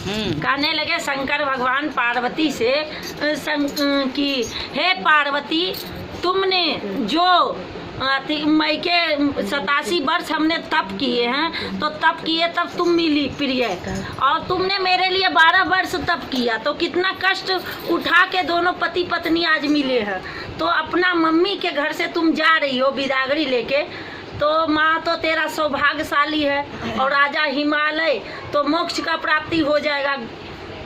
कहने लगे शंकर भगवान पार्वती से कि हे पार्वती, तुमने जो मई के 87 वर्ष हमने तप किए हैं, तो तप किए तब तुम मिली प्रिय, और तुमने मेरे लिए 12 वर्ष तप किया, तो कितना कष्ट उठा के दोनों पति पत्नी आज मिले हैं। तो अपना मम्मी के घर से तुम जा रही हो बिदागरी लेके, तो माँ तो तेरा सौभाग्यशाली है, और राजा हिमालय तो मोक्ष का प्राप्ति हो जाएगा,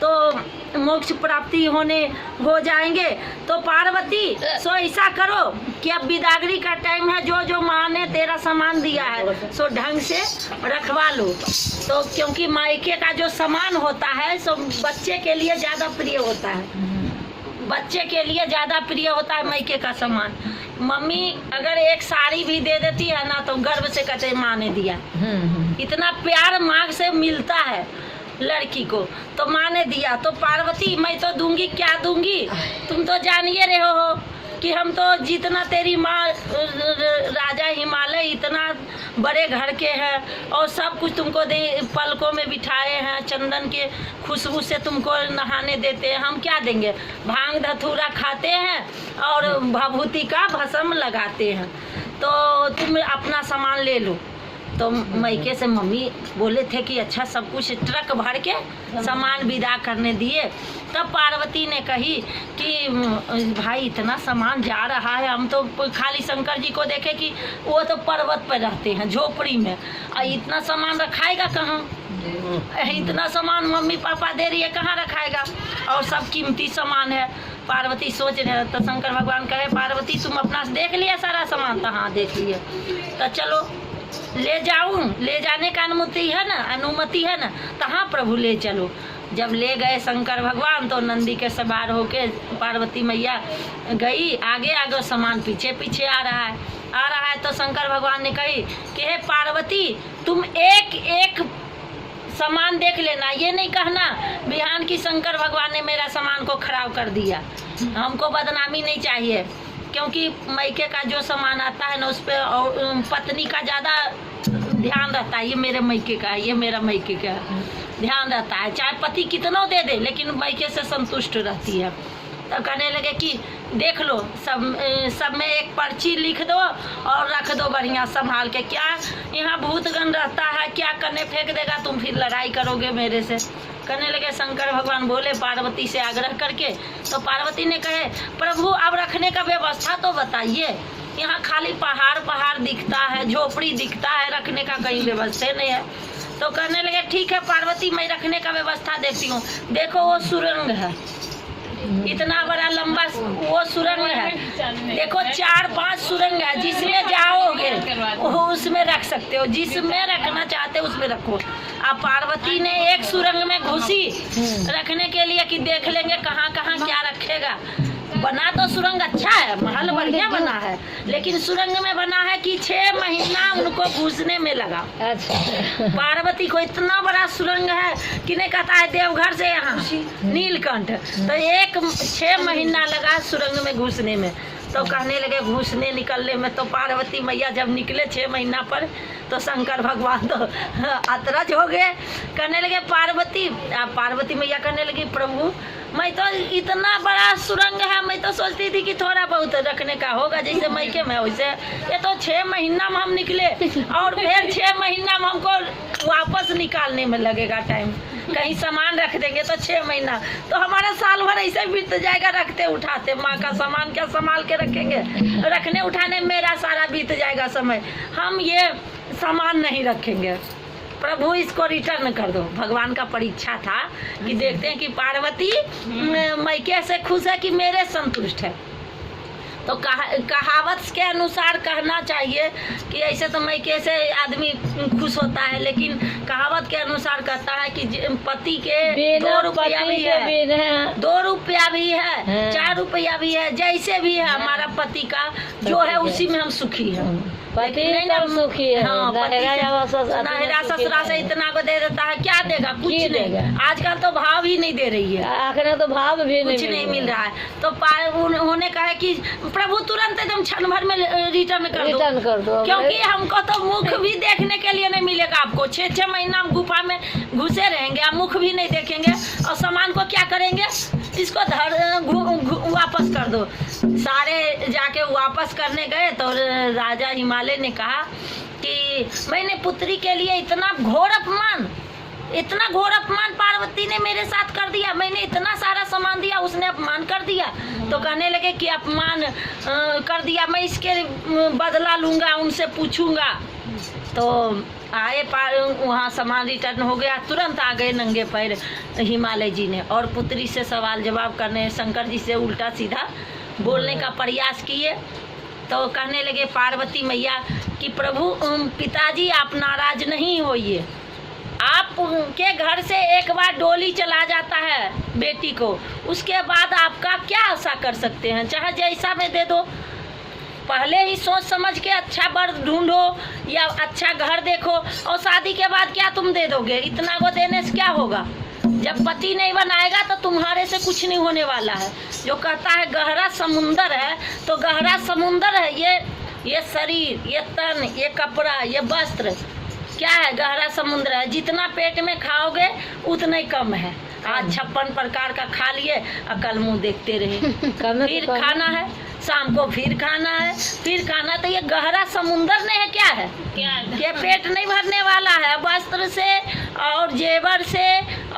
तो मोक्ष प्राप्ति हो जाएंगे। तो पार्वती सो ऐसा करो कि अब बिदागरी का टाइम है, जो जो माँ ने तेरा सामान दिया है सो ढंग से रखवा लो। तो क्योंकि मायके का जो सामान होता है सो बच्चे के लिए ज़्यादा प्रिय होता है, बच्चे के लिए ज़्यादा प्रिय होता है मायके का सामान। मम्मी अगर एक साड़ी भी दे देती है ना, तो गर्व से कहते माँ ने दिया। इतना प्यार माँ से मिलता है लड़की को, तो माँ ने दिया। तो पार्वती मैं तो दूंगी, क्या दूंगी, तुम तो जानिए रहे हो कि हम तो जितना तेरी माँ राजा हिमालय इतना बड़े घर के हैं, और सब कुछ तुमको दे, पलकों में बिठाए हैं, चंदन के खुशबू से तुमको नहाने देते हैं, हम क्या देंगे, भांग धतूरा खाते हैं और भभूति का भस्म लगाते हैं, तो तुम अपना सामान ले लो। तो मायके से मम्मी बोले थे कि अच्छा सब कुछ ट्रक भर के सामान विदा करने दिए। तब पार्वती ने कही कि भाई इतना सामान जा रहा है, हम तो खाली शंकर जी को देखे कि वो तो पर्वत पर रहते हैं झोपड़ी में, और इतना सामान रखाएगा कहाँ, इतना सामान मम्मी पापा दे रही है कहाँ रखाएगा, और सब कीमती सामान है। पार्वती सोच रहे हैं, तो शंकर भगवान कहे पार्वती तुम अपना देख लिया सारा सामान, तो हाँ देख लिए, तो चलो ले जाऊं, ले जाने का अनुमति है ना, तो हाँ प्रभु ले चलो। जब ले गए शंकर भगवान, तो नंदी के सवार होके पार्वती मैया गई, आगे आगे सामान पीछे पीछे आ रहा है। तो शंकर भगवान ने कही कि हे पार्वती तुम एक एक सामान देख लेना, ये नहीं कहना बिहान की शंकर भगवान ने मेरा सामान को खराब कर दिया, हमको बदनामी नहीं चाहिए, क्योंकि मायके का जो सामान आता है ना उस पर पत्नी का ज़्यादा ध्यान रहता है, ये मेरे मायके का है, ये मेरा मायके का है, ध्यान रहता है, चाहे पति कितना दे दे लेकिन मायके से संतुष्ट रहती है। तब कहने लगे कि देख लो सब में एक पर्ची लिख दो और रख दो बढ़िया संभाल के, क्या यहाँ भूतगण रहता है, क्या करने फेंक देगा, तुम फिर लड़ाई करोगे मेरे से। करने लगे शंकर भगवान बोले पार्वती से आग्रह करके। तो पार्वती ने कहे प्रभु अब रखने का व्यवस्था तो बताइए, यहाँ खाली पहाड़ दिखता है, झोपड़ी दिखता है, रखने का कहीं व्यवस्था नहीं है। तो कहने लगे ठीक है पार्वती मैं रखने का व्यवस्था देती हूँ, देखो वो सुरंग है, इतना बड़ा लंबा वो सुरंग है, देखो 4-5 सुरंग है, जिसमें जाओगे वो उसमें रख सकते हो, जिसमें रखना चाहते हो उसमें रखो। अब पार्वती ने एक सुरंग में घुसी रखने के लिए कि देख लेंगे कहाँ कहाँ क्या रखेगा। बना तो सुरंग अच्छा है, महल बढ़िया बना है, लेकिन सुरंग में बना है कि 6 महीना उनको घुसने में लगा। पार्वती को इतना बड़ा सुरंग है कि नहीं कहता है देवघर से यहाँ नीलकंठ, तो 6 महीना लगा सुरंग में घुसने में। तो कहने लगे घुसने निकलने में, तो पार्वती मैया जब निकले 6 महीना पर, तो शंकर भगवान तो अतरज हो गए। कहने लगे पार्वती मैया कहने लगी प्रभु मैं तो इतना बड़ा सुरंग है, मैं तो सोचती थी कि थोड़ा बहुत रखने का होगा जैसे मायके में, वैसे ये तो 6 महीना में हम निकले, और फिर 6 महीना में हमको वापस निकालने में लगेगा टाइम, कहीं सामान रख देंगे तो 6 महीना, तो हमारा साल भर ऐसे बीत जाएगा रखते उठाते, माँ का सामान क्या संभाल के रखेंगे, रखने उठाने में मेरा सारा बीत जाएगा समय, हम ये सामान नहीं रखेंगे, प्रभु इसको रिटर्न कर दो। भगवान का परीक्षा था कि देखते हैं कि पार्वती मायके से खुश है कि मेरे संतुष्ट है। तो कहावत के अनुसार कहना चाहिए कि ऐसे तो मायके से आदमी खुश होता है, लेकिन कहावत के अनुसार कहता है कि पति के 2 रुपया भी है, 2 रुपया भी है, 4 रुपया भी है, जैसे भी है हमारा पति का जो है उसी में हम सुखी हैं। पति नहीं ना, कब सुखी है। हाँ, पति नहरा से- नहरा ससुरा से इतना को दे देता है, क्या देगा? कुछ क्या नहीं। देगा? आजकल तो भाव ही नहीं दे रही है, आखिर तो भाव भी कुछ नहीं मिल रहा है। तो उन्होंने कहा कि प्रभु तुरंत एकदम क्षण भर में रिटर्न कर दो, क्योंकि हमको तो मुख भी देखने के लिए नहीं मिलेगा। आपको 6-6 महीना हम गुफा में घुसे रहेंगे, आप मुख भी नहीं देखेंगे, और सामान को क्या करेंगे? इसको वापस कर दो। सारे जाके वापस करने गए तो राजा हिमालय ने कहा कि मैंने पुत्री के लिए इतना घोर अपमान पार्वती ने मेरे साथ कर दिया। मैंने इतना सारा सामान दिया, उसने अपमान कर दिया। तो कहने लगे कि अपमान कर दिया, मैं इसके बदला लूंगा, उनसे पूछूंगा। तो आए वहाँ सामान रिटर्न हो गया, तुरंत आ गए नंगे पैर हिमालय जी ने, और पुत्री से सवाल जवाब करने, शंकर जी से उल्टा सीधा बोलने का प्रयास किए। तो कहने लगे पार्वती मैया कि प्रभु पिताजी आप नाराज नहीं होइए, आपके घर से एक बार डोली चला जाता है बेटी को, उसके बाद आपका क्या आशा कर सकते हैं? चाहे जैसा में दे दो, पहले ही सोच समझ के अच्छा वर ढूंढो या अच्छा घर देखो, और शादी के बाद क्या तुम दे दोगे? इतना को देने से क्या होगा? जब पति नहीं बनाएगा तो तुम्हारे से कुछ नहीं होने वाला है। जो कहता है गहरा समुंदर है, तो गहरा समुंदर है ये शरीर, ये तन, ये कपड़ा, ये वस्त्र, क्या है? गहरा समुद्र है। जितना पेट में खाओगे उतना ही कम है। आज 56 प्रकार का खा लिए, कल मुँह देखते रहे। फिर खाना है, शाम को फिर खाना है, फिर खाना। तो ये गहरा समुंदर नहीं है, क्या है? ये पेट नहीं भरने वाला है। वस्त्र से और जेवर से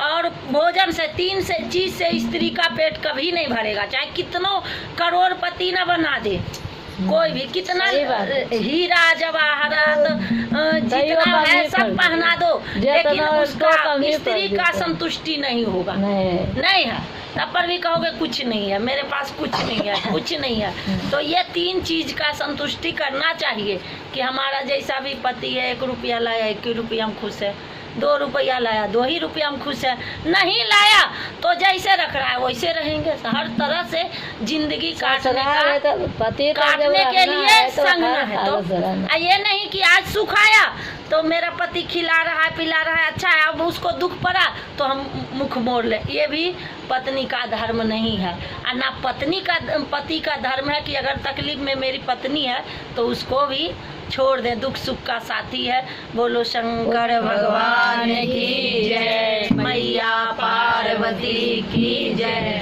और भोजन से, 3 चीज से स्त्री का पेट कभी नहीं भरेगा, चाहे कितनों करोड़पति न बना दे कोई भी, कितना हीरा जवाहरात जितना है सब पहना दो, लेकिन उसका स्त्री का संतुष्टि नहीं होगा, नहीं है। तब पर भी कहोगे कुछ नहीं है, मेरे पास कुछ नहीं है, कुछ नहीं है। तो ये 3 चीज का संतुष्टि करना चाहिए कि हमारा जैसा भी पति है, 1 रुपया लाया 1 रुपया हम खुश है, 2 रुपया लाया 2 ही रुपया हम खुश है, नहीं लाया तो जैसे रख रहा है वैसे रहेंगे। हर तरह से जिंदगी काटने के लिए संगना है। तो ये नहीं कि आज सुख आया तो मेरा पति खिला रहा है, पिला रहा है, अच्छा है, अब उसको दुख पड़ा तो हम मुख मोड़ ले, ये भी पत्नी का धर्म नहीं है। और ना पति का धर्म है कि अगर तकलीफ में मेरी पत्नी है तो उसको भी छोड़ दे, दुख सुख का साथी है। बोलो शंकर भगवान की जय, मैया पार्वती की जय।